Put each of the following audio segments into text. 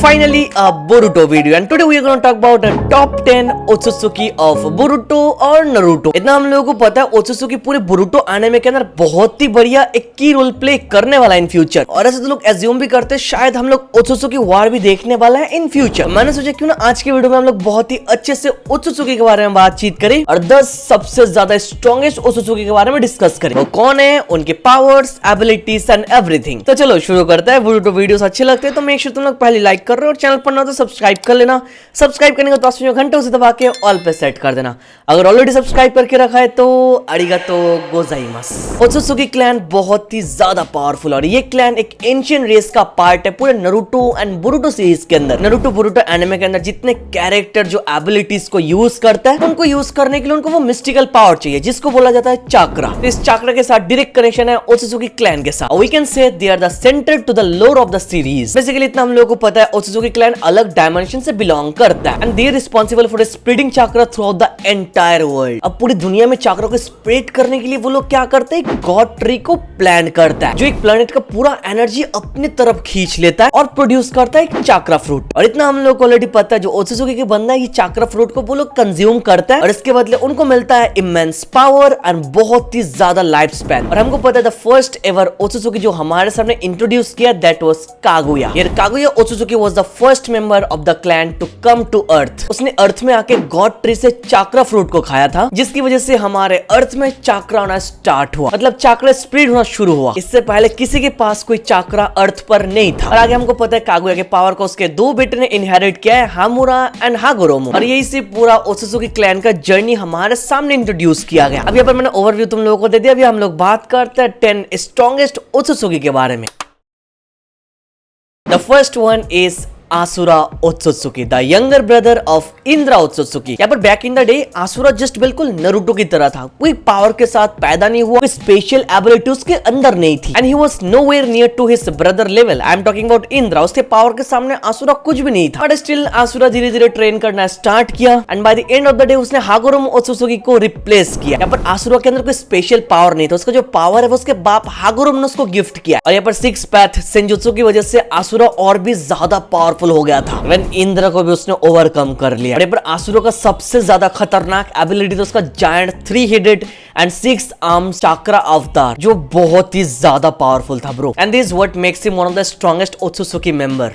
finally a Boruto video and today we are going to talk about the top 10 Otsutsuki of Boruto और Naruto। इतना हम लोगों को पता है Otsutsuki पूरे Boruto एनिमे के अंदर बहुत ही बढ़िया एक की रोल प्ले करने वाला है इन फ्यूचर, और ऐसे तो लोग एज्यूम भी करते हैं शायद हम लोग Otsutsuki वार भी देखने वाला है इन फ्यूचर। मैंने सोचा क्यों ना आज के वीडियो में हम लोग बहुत ही अच्छे से Otsutsuki के बारे में बातचीत करें और 10 सबसे ज्यादा स्ट्रॉन्गेस्ट Otsutsuki के बारे में डिस्कस करें, वो कौन है, उनके पावर्स, एबिलिटीज एंड एवरीथिंग। तो चलो शुरू करते हैं। Boruto वीडियोस अच्छे लगते हैं तो मेक श्योर तुम लोग पहले लाइक कर रहे हो और चैनल पर ना तो सब्सक्राइब कर लेना। सब्सक्राइब करने के पास में घंटे उसे दबा के ऑल पे सेट कर देना। अगर ऑलरेडी सब्सक्राइब करके रखा है तो अरिगातो गोजाइमासु। ओत्सुत्सुकी क्लैन बहुत ही ज्यादा पावरफुल और ये क्लैन एक एंशिएंट रेस का पार्ट है पूरे नारुतो एंड बोरुटो सीरीज के अंदर। नारुतो बोरुटो एनिमे के अंदर जितने कैरेक्टर जो एबिलिटीज को यूज करता है उनको यूज करने के लिए उनको वो मिस्टिकल पावर चाहिए जिसको बोला जाता है चाक्रा। तो इस चाक्रा के साथ डायरेक्ट कनेक्शन है ओत्सुत्सुकी क्लैन के साथ। We can say they are the centre to the lore of the series. Basically इतना हम लोगों को पता है ओत्सुत्सुकी क्लैन अलग डायमेंशन से बिलोंग करता है and they are responsible for spreading chakra throughout the entire world. अब पूरी दुनिया में चाक्रा को स्प्रेड करने के लिए वो लोग क्या करते हैं, गॉड ट्री को प्लान करता है जो एक प्लेनेट का पूरा एनर्जी अपनी तरफ खींच लेता है और प्रोड्यूस करता है एक चाक्रा फ्रूट। और इतना हम लोग को ऑलरेडी पता है जो ओत्सुत्सुकी के बंदा है ये चाक्रा फ्रूट को वो लोग कंज्यूम करता है और इसके बदले उनको मिलता है इमेंस पावर एंड बहुत ही ज्यादा लाइफ स्पैन। और हमको पता है द फर्स्ट एवर ओत्सुत्सुकी जो हमारे सामने इंट्रोड्यूस किया दैट वाज कागुया। ये Kaguya Otsutsuki was the first member of the clan to come to earth. उसने अर्थ में आके गॉड ट्री से चाक्रा फ्रूट को खाया था जिसकी वजह से हमारे अर्थ में चाक्रा आना स्टार्ट हुआ, मतलब चाक्रा स्प्रेड होना शुरू हुआ। इससे पहले किसी के पास कोई चाक्रा अर्थ पर नहीं था। और आगे हमको पता है कागुया के पावर को उसके दो बेटे ने इनहेरिट किया है, हामुरा एंड हागोरोमो। और यही से पूरा ओत्सुत्सुकी क्लैन का जर्नी हमारे सामने इंट्रोड्यूस किया गया। अभी यहाँ पर मैंने ओवरव्यू तुम लोगों को दे दिया। अभी हम लोग बात करते हैं 10 स्ट्रॉन्गेस्ट ओत्सुत्सुकी के बारे में। The first one is Asura Otsutsuki, the younger brother of Indra Otsutsuki. यहाँ पर back in the day Asura just बिल्कुल नारुतो की तरह था, कोई पावर के साथ पैदा नहीं हुआ, कोई स्पेशल एबिलिटी उसके अंदर नहीं थी and he was nowhere near to his brother level. I am talking about Indra. उसके पावर के सामने आसुरा कुछ भी नहीं था, बट स्टिल आसुरा धीरे धीरे ट्रेन करना स्टार्ट किया and by the end of the day उसने हागोरोमो ओत्सुत्सुकी को रिप्लेस किया। यहाँ पर आसुरा के अंदर कोई स्पेशल पावर नहीं था, उसका जो पावर है वो उसके बाप हागोरोमो ने उसको गिफ्ट किया। और यहाँ पर सिक्स पैथ सेंजुत्सु की वजह से आसुरा और भी ज्यादा पावरफुल हो गया था। इंद्र को भी उसने ओवरकम कर लिया। और आसुरा का सबसे ज्यादा खतरनाक एबिलिटी तो उसका giant 3 headed and 6 arm chakra avatar जो बहुत ही ज्यादा पावरफुल था bro. And this what makes him one of the strongest Otsutsuki member.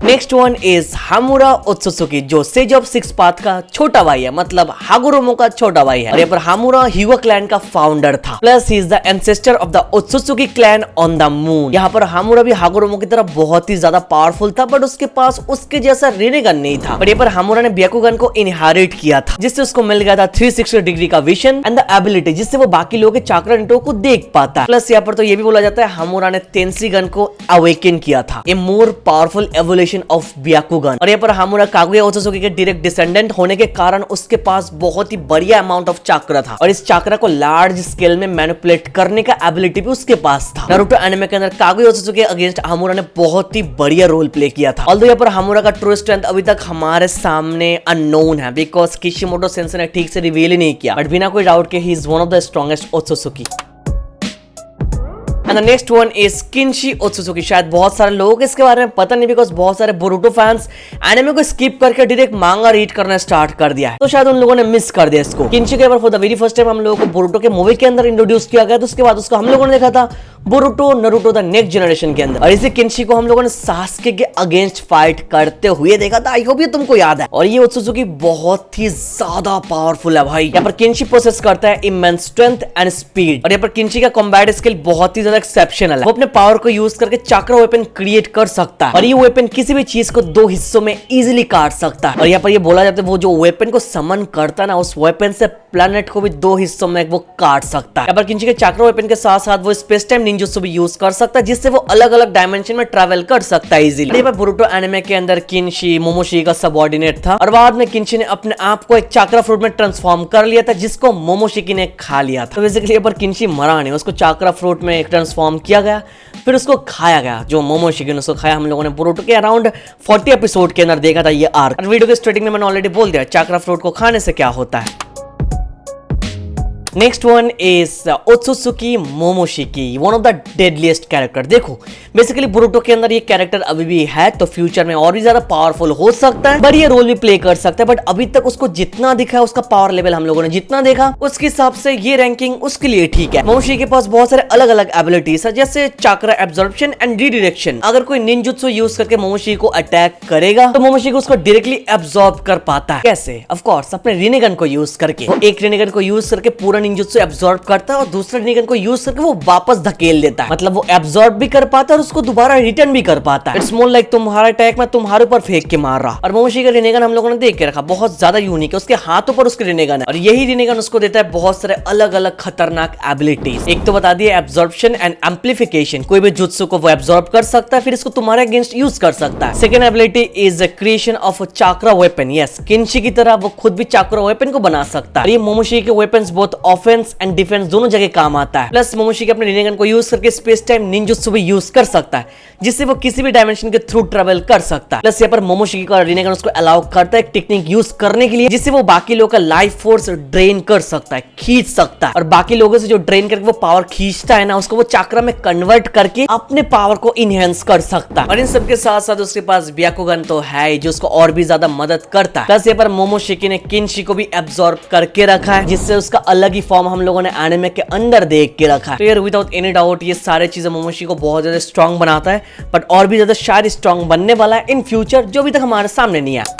Next one is Hamura Otsutsuki जो सेज ऑफ सिक्स पाथ का छोटा भाई है, मतलब हागोरोमो का छोटा भाई है। और यहाँ पर हामुरा हिवा क्लैन का फाउंडर था, plus he is the ancestor of the Otsutsuki clan on the moon. यहाँ पर हामुरा भी हागोरोमो की तरह बहुत ही ज्यादा पावरफुल था, बट उसके पास उसके जैसा रेनेगन नहीं था। बट यहाँ पर हामुरा ने ब्याकुगन को इनहेरिट किया था जिससे उसको मिल गया था 360 डिग्री का विजन एंड द एबिलिटी जिससे वो बाकी लोगों के चाक्रा नेटो को देख पाता है। प्लस यहाँ पर तो ये भी बोला जाता है हामुरा ने तेंसी गन को अवेकन किया था, ए मोर पावरफुल एवोल्यूशन ऑफ ब्याकुगन। और यहाँ पर हामुरा कागुया ओत्सुत्सुकी के डायरेक्ट डिसेंडेंट होने के कारण उसके पास बहुत ही बढ़िया अमाउंट ऑफ चाक्रा था और इस चाक्रा को लार्ज स्केल में मैनिपुलेट करने का एबिलिटी भी उसके पास था। नारुतो एनिमे के अंदर कागुया ओत्सुत्सुकी के अगेंस्ट हामुरा ने बहुत ही बढ़िया रोल प्ले किया था। ऑल्दो यहाँ पर हामुरा का ट्रू स्ट्रेंथ अभी तक हमारे सामने अननोन है बिकॉज किशिमोटो सेंसेई ने ठीक से रिवील ही नहीं किया, बट बिना कोई डाउट के he is one of the strongest Otsutsuki. And the next one is Kinshiki Otsutsuki. शायद बहुत सारे लोगों को इसके बारे में पता नहीं बिकॉज बहुत सारे बोरुटो फैंस एनिमे को स्किप करके डायरेक्ट मांगा रीड करना स्टार्ट कर दिया है, तो शायद उन लोगों ने मिस कर दिया इसको। किंशी के बारे for the very first time हम लोगों को बोरुटो के मूवी के अंदर इंट्रोड्यूस किया गया, तो उसके बाद उसको हम लोगों ने देखा था Boruto Naruto the next generation के अंदर। और इसी किंशी को हम लोगों ने सासके के अगेंस्ट फाइट करते हुए देखा था। आई होप ये तुमको याद है। और ये ओत्सुत्सुकी बहुत ही ज्यादा पावरफुल है भाई। यहाँ पर किंशी प्रोसेस करता है इमेंस स्ट्रेंथ एंड स्पीड। और यहाँ पर किंशी का कॉम्बैट स्किल बहुत ही ज्यादा एक्सेप्शनल है। वो अपने पावर को यूज करके चाक्रा वेपन क्रिएट कर सकता है और ये वेपन किसी भी चीज को 2 हिस्सों में इजीली काट सकता है। और यहाँ पर ये बोला जाता है वो जो वेपन को समन करता है ना उस वेपन से प्लैनेट को भी 2 हिस्सों में वो काट सकता है। यहाँ पर किंशी के चाक्रा वेपन के साथ साथ वो स्पेस टाइम निंजुत्सु भी यूज कर सकता है जिससे वो अलग अलग डायमेंशन में ट्रैवल कर सकता है इजीली। यहाँ पर बोरुटो एनिमे के अंदर किंशी मोमोशी का सबऑर्डिनेट था और बाद में किंशी ने अपने आप को एक चाक्रा फ्रूट में ट्रांसफॉर्म कर लिया था जिसको मोमोशिकी ने खा लिया था। तो बेसिकली यहाँ पर किंशी मरा नहीं, उसको चाक्रा फ्रूट में ट्रांसफॉर्म किया गया फिर उसको खाया गया। जो मोमोशिकी ने उसको खाया हम लोगों ने बोरुटो के अराउंड 40 एपिसोड के अंदर देखा था ये आर्क। वीडियो के स्टार्टिंग में मैंने ऑलरेडी बोल दिया चाक्रा फ्रूट को खाने से क्या होता है। Next one is Otsutsuki Momoshiki, one of the deadliest character. देखो बेसिकली बोरुटो के अंदर ये कैरेक्टर अभी भी है, तो फ्यूचर में और भी ज्यादा पावरफुल हो सकता है, बट ये रोल भी प्ले कर सकता है। बट अभी तक उसको जितना दिखा है, उसका पावर लेवल हम लोगों ने जितना देखा, उसके हिसाब से ये रैंकिंग उसके लिए ठीक है। मोमोशिकी के पास बहुत सारे अलग अलग एबिलिटीज है, जैसे चाक्रा एब्जॉर्प्शन एंड रीडायरेक्शन। अगर कोई निंजुत्सु यूज करके मोमोशिकी को अटैक करेगा तो मोमोशिकी उसको डायरेक्टली एब्जॉर्ब कर पाता है। कैसे? ऑफ कोर्स अपने रिनेगन को यूज करके। वो एक रिनेगन को यूज करके पूरा निंजुत्सु एब्जॉर्ब करता है और दूसरा रिनेगन को यूज करके वो वापस धकेल देता है। मतलब वो एब्जॉर्ब भी कर पाता है और उसको दोबारा रिटर्न भी कर पाता है। इट्स मोर लाइक तुम्हारा अटैक में तुम्हारे ऊपर फेंक के मार रहा। और मोमोशिकी का रिनेगन हम लोगों ने देख के रखा, बहुत ज्यादा यूनिक है। उसके हाथों पर उसके रिनेगन है और यही रिनेगन उसको देता है बहुत सारे अलग अलग खतरनाक एबिलिटीज। एक तो बता दिया एब्जॉर्प्शन एंड एम्प्लीफिकेशन, कोई भी जुत्सु को वो एब्जॉर्ब कर सकता है, फिर इसको तुम्हारे अगेंस्ट यूज कर सकता है। Second ability is creation of chakra weapon. Yes, Kinshiki की तरह वो खुद भी चाक्रा वेपन को बना सकता है। ये मोमोशिकी के weapons both offence and defence दोनों जगह काम आता है। प्लस मोमोशिकी अपने रिनेगन को यूज करके स्पेस टाइम निंजुत्सु भी यूज कर सकता है, जिससे वो किसी भी डायमेंशन के थ्रू ट्रेवल कर सकता है। प्लस यहाँ पर मोमोशिकी का रिनेगन उसको अलाउ करता है एक टेक्निक यूज करने के लिए, जिससे वो बाकी लोगों का लाइफ फोर्स ड्रेन कर सकता है, खींच सकता है। और बाकी लोगों से जो ड्रेन करके वो पावर खींचता है ना, उसको वो चाक्रा में कन्वर्ट करके अपने पावर को इनहेंस कर सकता है। और इन सबके साथ साथ उसके पास ब्याकुगन तो है जो उसको और भी ज्यादा मदद करता है। प्लस यहाँ पर मोमोशिकी ने किंशी को भी एब्जॉर्ब करके रखा है, जिससे उसका अलग ही फॉर्म हम लोगों ने एनिमे के अंदर देख के रखा है। तो यार विदाउट एनी डाउट ये सारे चीजें मोमोशिकी को बहुत ज्यादा स्ट्रॉन्ग बनाता है, बट और भी ज्यादा शायद स्ट्रॉन्ग बनने वाला है इन फ्यूचर, जो अभी तक हमारे सामने नहीं आया।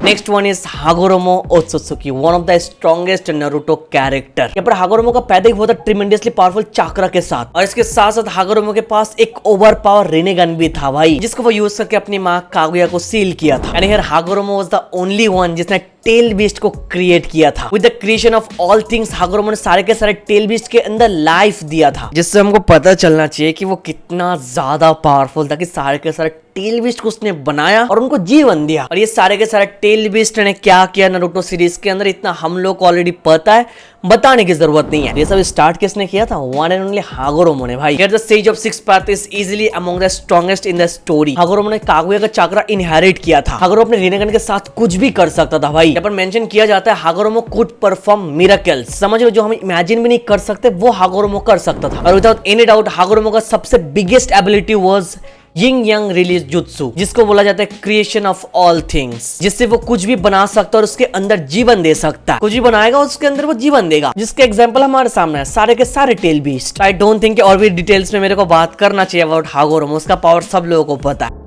Next one is Hagoromo Otsutsuki, one of the strongest Naruto character. यहाँ पर हागोरोमो का पैदा ही हुआ था ट्रिमेंडसली पावरफुल चाक्रा के साथ, और इसके साथ साथ हागोरोमो के पास एक ओवर पावर रिनेगन भी था भाई, जिसको वो यूज करके अपनी माँ कागुया को सील किया था। यानी Hagoromo was the only one जिसने टेल बीस्ट को क्रिएट किया था। With the creation of all things, Hagoromo ने सारे के सारे टेल बीस्ट के अंदर लाइफ दिया था, जिससे हमको पता चलना चाहिए कि वो कितना ज्यादा पावरफुल था कि सारे के सारे टेल बीस्ट को उसने बनाया और उनको जीवन दिया। और ये सारे के सारे टेल बीस्ट ने क्या किया नारुतो सीरीज के अंदर, इतना हम लोग को ऑलरेडी पता है, बताने की जरूरत नहीं है। ये सब स्टार्ट किसने किया था? वन एंड ओनली हागोरोमो ने भाई। The sage of six path is easily among the strongest in the story. Hagoromo ने कागुया का चाक्रा इनहेरिट किया था। हागोरोमो अपने रिनेगन के साथ कुछ भी कर सकता था भाई। यहाँ पर मेंशन किया जाता है हागोरोमो कुड परफॉर्म मिरेकल्स। समझ लो, जो हम इमेजिन भी नहीं कर सकते वो हागोरोमो कर सकता था। और विदाउट एनी डाउट हागोरोमो का सबसे biggest ability was Ying Yang release jutsu, जिसको बोला जाता है क्रिएशन ऑफ ऑल थिंग्स, जिससे वो कुछ भी बना सकता है और उसके अंदर जीवन दे सकता है। कुछ भी बनाएगा उसके अंदर वो जीवन देगा, जिसके एग्जांपल हमारे सामने है सारे के सारे tail beast. I don't think और भी डिटेल्स में मेरे को बात करना चाहिए अबाउट हागोरोमो, उसका पावर सब लोगों को पता है।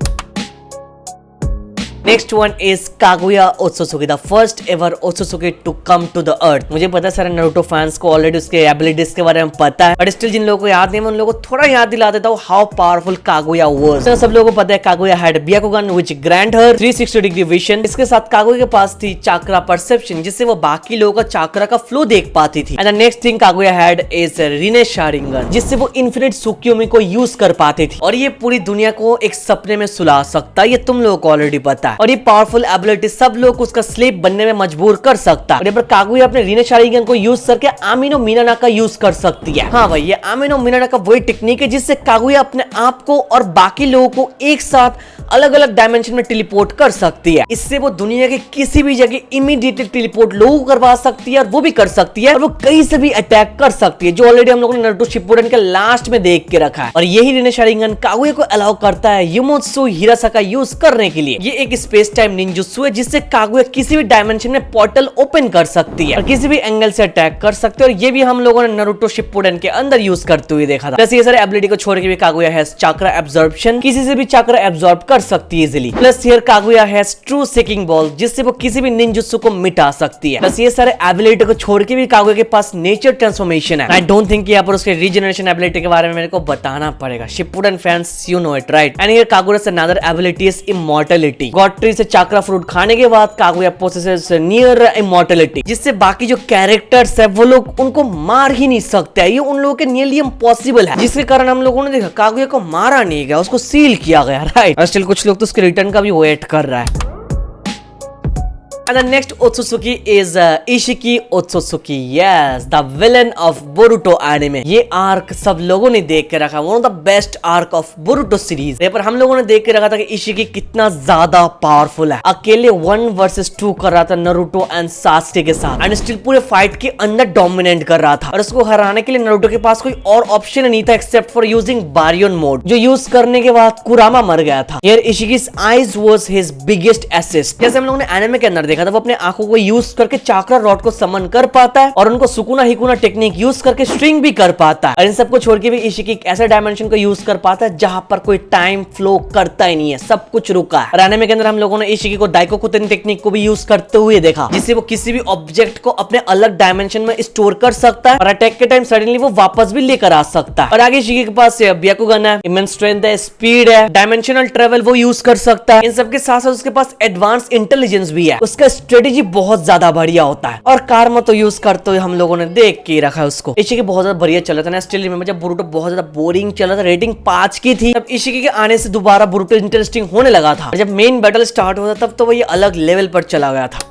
Next one is Kaguya Otsutsuki, the first ever Otsutsuki to come to the earth. मुझे पता है सारे नारुतो फैंस को ऑलरेडी उसके एबिलिटीज के बारे में पता है, बट स्टिल जिन लोगों को याद नहीं है, मैं उन लोगों को थोड़ा याद दिला देता हूँ हाउ पावरफुल कागुया वाज। तो सब लोगों को पता है Kaguya had Byakugan which grant her 360 degree vision. इसके साथ कागुया के पास थी चाक्रा परसेप्शन, जिससे वो बाकी लोगों का चाक्रा का फ्लो देख पाती थी। And the next thing Kaguya had is Rinne Sharingan, जिससे वो इन्फिनिट सुक्योमी को यूज कर पाती थी, और ये पूरी दुनिया को एक सपने में सुला सकता है, ये तुम लोगों को ऑलरेडी पता है। और ये पावरफुल एबिलिटी सब लोग को उसका स्लेव बनने में मजबूर कर सकता है। और यहाँ पर कागुया अपने रिने शारिंगन को यूज करके आमिनो मिनाना का यूज कर सकती है। हाँ भाई, ये आमिनो मिनाना का वही टेक्निक है जिससे कागुया अपने आप को और बाकी लोगों को एक साथ अलग अलग डायमेंशन में टेलीपोर्ट कर सकती है। इससे वो दुनिया के किसी भी जगह इमीडिएटली टेलीपोर्ट लोगों को करवा सकती है, और वो भी कर सकती है, और वो कहीं से भी अटैक कर सकती है, जो ऑलरेडी हम लोगों ने नारुतो शिपुडेन के लास्ट में देख के रखा है। और यही रिने शारिंगन कागुया को अलाउ करता है युमोत्सु हिरासाका यूज करने के लिए। ये एक स्पेस टाइम निंजुत्सु है जिससे कागुया किसी भी डायमेंशन में पोर्टल ओपन कर सकती है और किसी भी एंगल से अटैक कर सकती है। और ये भी हम लोगों ने नारुतो शिपुडेन के अंदर यूज करते हुए देखा था। प्लस ये सारे एबिलिटी को छोड़ के भी कागुया हैज चाक्रा एब्जॉर्प्शन, किसी से भी चाक्रा एब्जॉर्ब कर सकती है easily. Plus here Kaguya has true seeking ball, जिससे वो किसी भी निंजुत्सु को मिटा सकती है। प्लस ये सारे एबिलिटी को छोड़ के भी कागुया के पास नेचर ट्रांसफॉर्मेशन है। आई डोंट थिंक यहाँ पर उसके रीजनरेशन एबिलिटी के बारे में मेरे को बताना पड़ेगा। Shippuden fans you know it right. And here Kaguya's another ability is immortality। God tree से चाक्रा फ्रूट खाने के बाद कागुया possesses near immortality, जिससे बाकी जो कैरेक्टर्स है वो लोग उनको मार ही नहीं सकते। ये उन लोगों के नियरली इम्पॉसिबल है, जिसके कारण हम लोगों ने देखा कागुया को मारा नहीं गया, उसको सील किया गया राइट। और स्टिल कुछ लोग तो उसके रिटर्न का भी वेट कर रहा है। And the next Otsutsuki is Isshiki Otsutsuki, yes the villain of Boruto anime. ये आर्क सब लोगों ने देख के रखा, one of the best arc of Boruto series. पर हम लोगों ने देख के रखा था कि इशिकी कितना ज्यादा पावरफुल है। अकेले 1 वर्सेस 2 कर रहा था नारुतो एंड सास्के के साथ, एंड स्टिल पूरे फाइट के अंदर डोमिनेट कर रहा था। और उसको हराने के लिए नारुतो के पास कोई और ऑप्शन नहीं था except for using Baryon mode, जो यूज करने के बाद कुरामा मर गया था। Here Isshiki's eyes was his biggest assist। जैसे हम लोगों ने एनिमे के अंदर देखा था, वो अपने आंखों को यूज करके चाक्रा रॉड को समन कर पाता है और उनको सुकुना हिकुना टेक्निक यूज करके स्ट्रिंग भी कर पाता है। और इन सबको छोड़ के भी इशिकी एक ऐसा डायमेंशन को यूज कर पाता है जहां पर कोई टाइम फ्लो करता ही नहीं है, सब कुछ रुका है। और एनिमे के अंदर हम लोगों ने इशिकी को दाइकोकुतेन टेक्निक को भी यूज करते हुए देखा, जिससे वो किसी भी ऑब्जेक्ट को अपने अलग डायमेंशन में स्टोर कर सकता है और अटैक के टाइम सडनली वो वापस भी लेकर आ सकता है। और आगे इशिकी के पास ब्याकुगन है, इमेंस स्ट्रेंथ है, स्पीड है, डायमेंशनल ट्रेवल वो यूज कर सकता है। इन सबके साथ साथ उसके पास एडवांस इंटेलिजेंस भी है, उसका स्ट्रेटेजी बहुत ज्यादा बढ़िया होता है। और कार्मा तो यूज करते हुए हम लोगों ने देख के रखा है उसको। इशिकी बहुत ज्यादा बढ़िया चला था ना। स्टिल रिमेंबर जब बोरुटो बहुत ज्यादा बोरिंग चला था, रेटिंग 5 की थी, तब इशिकी के आने से दोबारा बोरुटो इंटरेस्टिंग होने लगा था। और जब मेन बैटल स्टार्ट हुआ था तब तो वो ये अलग लेवल पर चला गया था।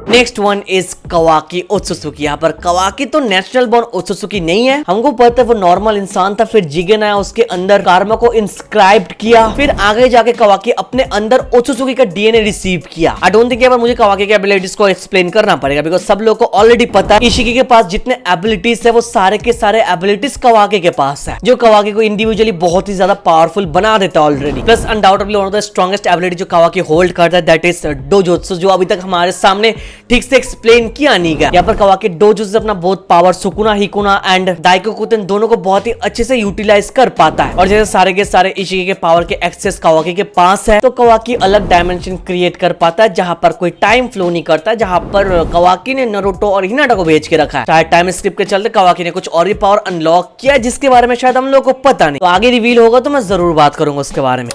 Next one is Kawaki Otsutsuki. यहाँ पर कवाकी तो नेशनल बॉर्न ओत्सुत्सुकी नहीं है, हमको पता है वो नॉर्मल इंसान था, फिर जिगेन आया, उसके अंदर कार्मा को इंस्क्राइब्ड किया, फिर आगे जाके कवाकी अपने अंदर ओत्सुत्सुकी का डीएनए रिसीव किया। आई डोंट थिंक मुझे कवाकी के एबिलिटीज को एक्सप्लेन करना पड़ेगा, बिकॉज सब लोग को ऑलरेडी पता है इशिकी के पास जितने एबिलिटीज है वो सारे के सारे एबिलिटीज कवाकी के पास है, जो कवाकी को इंडिविजुअली बहुत ही ज्यादा पावरफुल बना देता है already. Plus undoubtedly one of the strongest ability जो कवाकी होल्ड करता है दैट इज डोजोत्सु, जो अभी तक हमारे सामने ठीक से एक्सप्लेन किया नहीं गया। यहाँ पर कवाकी डोजोत्सु से अपना बहुत पावर सुकुना हिकुना एंड दाइकोकुतेन दोनों को बहुत ही अच्छे से यूटिलाइज कर पाता है। और जैसे सारे के सारे इशिकी के पावर के एक्सेस कवाकी के पास है, तो कवाकी अलग डायमेंशन क्रिएट कर पाता है जहां पर कोई टाइम फ्लो नहीं करता, जहां पर कवाकी ने नारुतो और हिनाटा को भेज के रखा है। शायद टाइम स्क्रिप्ट के चलते कवाकी ने कुछ और भी पावर अनलॉक किया, जिसके बारे में शायद हम लोग को पता नहीं, तो आगे रिवील होगा तो मैं जरूर बात करूंगा उसके बारे में।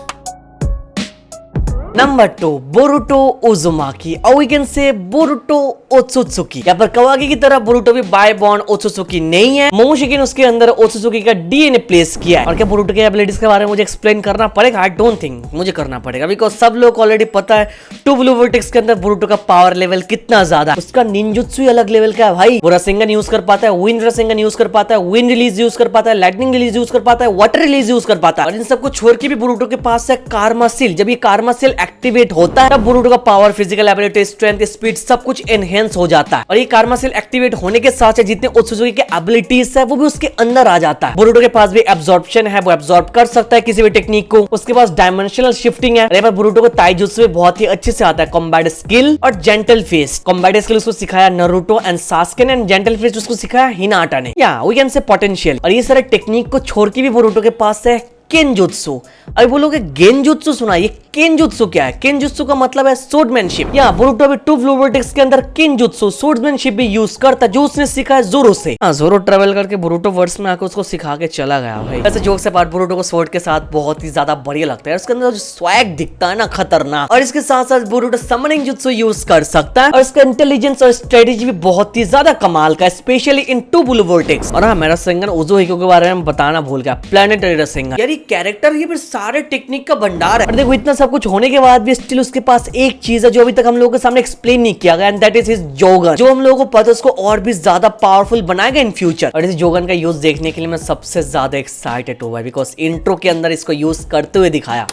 नंबर 2 बोरुटो उजुमाकी, और वी कैन से बोरुटो ओत्सुत्सुकी। यहाँ पर कवाकी की तरह बोरुटो भी बाय बॉर्न ओत्सुत्सुकी नहीं है, मोमोशिकी ने उसके अंदर ओत्सुत्सुकी का डीएनए प्लेस किया है। और क्या बोरुटो के एबिलिटीज के बारे में मुझे एक्सप्लेन करना पड़ेगा? आई डोंट थिंक मुझे करना पड़ेगा, बिकॉज सब लोग ऑलरेडी पता है टू ब्लू वर्टेक्स के अंदर बोरुटो का पावर लेवल कितना ज्यादा है। उसका निंजुत्सु अलग लेवल का है भाई, वो रसेंगन यूज कर पाता है, विंड रसेंगन यूज कर पाता है, विंड रिलीज यूज कर पाता है, लाइटनिंग रिलीज यूज कर पाता है, वाटर रिलीज यूज कर पाता है। और इन सबको छोड़ के भी बोरुटो के पास है कार्मा सील। जब ये कार्मा सील एक्टिवेट होता है तब बोरुटो का power, physical ability, strength, speed सब कुछ एनहेंस हो जाता है। और ये कार्मा सेल एक्टिवेट होने के साथ साथ जितने ओत्सुत्सुकी के एबिलिटीज है वो भी उसके अंदर आ जाता है। बोरुटो के पास भी एब्जॉर्प्शन है, वो एब्जॉर्ब कर सकता है किसी भी टेक्निक को। उसके पास डायमेंशनल शिफ्टिंग है। पर बोरुटो को ताइजुत्सु में बहुत ही अच्छे से आता है कॉम्बैट स्किल और जेंटल फेस। कॉम्बैट स्किल उसको सिखाया नारुतो एंड सास्के ने, एंड जेंटल फेस उसको सिखाया हिनाटा ने। या वी कैन से पोटेंशियल। और ये सारे टेक्निक को छोड़ के भी बोरुटो के पास है केनजुत्सु। अभी बोलोगे गेनजुत्सु सुना, ये केनजुत्सु क्या है? केनजुत्सु का मतलब है सोर्डमैनशिप। या बोरुटो अभी टू ब्लू वर्टेक्स के अंदर केनजुत्सु सोर्डमैनशिप भी यूज करता है, जो उसने सीखा है जोरो से। हाँ, जोरो ट्रेवल करके बोरुटो वर्ड्स में आकर उसको सिखा के चला गया भाई। वैसे जोक से पार्ट बोरुटो को स्वॉर्ड के साथ बहुत ही ज्यादा बढ़िया लगता है, उसके अंदर जो स्वैग दिखता है ना, खतरनाक। और इसके साथ साथ बोरुटो समनिंग जुत्सु यूज कर सकता है, और इसका इंटेलिजेंस और स्ट्रेटेजी भी बहुत ही ज्यादा कमाल का, specially in Two Blue Vortex. और हाँ, मेरा रसेंगन उज़ुहिको के बारे में बताना भूल गया, प्लैनेटरी रसेंगन। यार ये कैरेक्टर ही फिर सारे टेक्निक का भंडार है। और देखो इतना सब कुछ होने के बाद भी स्टिल उसके पास एक चीज है जो अभी तक हम लोगों के सामने एक्सप्लेन नहीं किया गया, एंड दैट इज हिज जोगन, जो हम लोगों को पता है उसको और भी ज्यादा पावरफुल बनाएगा इन फ्यूचर। और इस जोगन का यूज देखने के लिए मैं सबसे ज्यादा एक्साइटेड हुआ, बिकॉज इंट्रो के अंदर इसको यूज करते हुए दिखाया।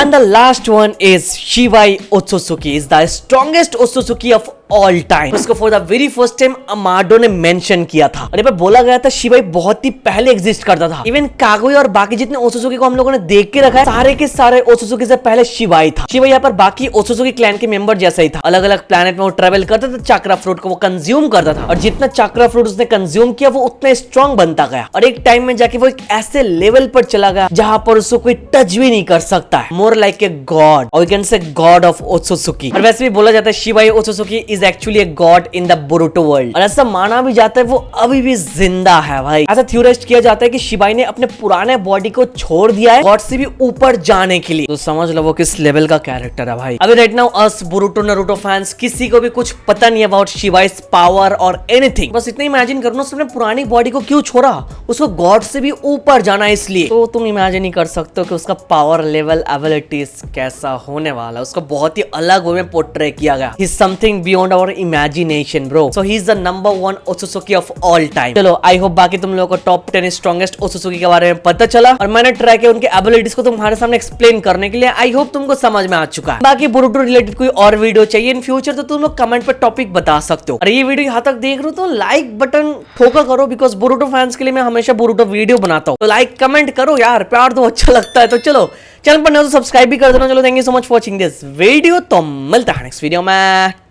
And the last one is Shibai Otsutsuki, is the strongest Otsutsuki of all time. उसको for the very first time Amado ने मेंशन किया था, और ये पर बोला गया था शिबाई बहुत ही पहले एग्जिस्ट करता था। इवन कागुया और बाकी जितने ओत्सुत्सुकी को हम लोगों ने देख के रखा है, सारे के सारे ओत्सुत्सुकी से पहले शिबाई था। शिबाई यहाँ पर बाकी ओत्सुत्सुकी क्लैन के मेंबर जैसा ही था, अलग अलग प्लैनेट में वो ट्रेवल करता था, चक्रा फ्रूट को वो कंज्यूम करता था, और जितना चक्रा फ्रूट उसने कंज्यूम किया वो उतना स्ट्रॉन्ग बनता गया, और एक टाइम में जाके वो एक ऐसे लेवल पर चला गया जहां पर उसको कोई टच भी नहीं कर सकता है, मोर लाइक ए गॉड, और you can say god of Otsutsuki. और वैसे भी बोला जाता है Shibai Otsutsuki is actually a god in the Boruto world। और ऐसा माना भी जाता है वो अभी भी जिंदा है भाई। ऐसा थ्योराइज किया जाता है कि शिबाई ने अपने पुराने बॉडी को छोड़ दिया है गॉड से भी ऊपर जाने के लिए। तो समझ लो वो किस लेवल का कैरेक्टर है भाई। अभी राइट नाउ अस बोरुटो नारुतो फैंस किसी को भी कुछ पता नहीं अबाउट शिबाई's पावर और एनीथिंग। बस इतना इमेजिन करना उसने पुरानी बॉडी को क्यों छोड़ा, उसको गॉड से भी ऊपर जाना है इसलिए। तो तुम इमेजिन ही कर सकते हो कि उसका पावर लेवल एबिलिटीज कैसा होने वाला है। उसको बहुत ही अलग वे में पोर्ट्रे किया गया। He is something beyond our imagination bro. So he is the number 1 Otsutsuki of all time. चलो आई होप बाकी तुम लोगों को टॉप 10 स्ट्रॉन्गेस्ट ओत्सुसुकी के बारे में पता चला और मैंने ट्राई किया उनके एबिलिटीज को तुम्हारे सामने एक्सप्लेन करने के लिए। आई होप तुमको समझ में आ चुका है। बाकी बोरुटो रिलेटेड कोई और वीडियो चाहिए इन फ्यूचर तो तुम लोग कमेंट पर टॉपिक बता सकते हो। और ये वीडियो यहाँ तक देख रहे हो तो लाइक बटन ठोका करो, बिकॉज बोरुटो फैंस के लिए मैं हमेशा बोरुटो वीडियो बनाता हूँ। तो लाइक कमेंट करो यार, प्यार तो अच्छा लगता है। तो चलो चैनल पर नए तो सब्सक्राइब भी कर देना। चलो thank you so much for watching this video. तो मिलता है नेक्स्ट वीडियो में।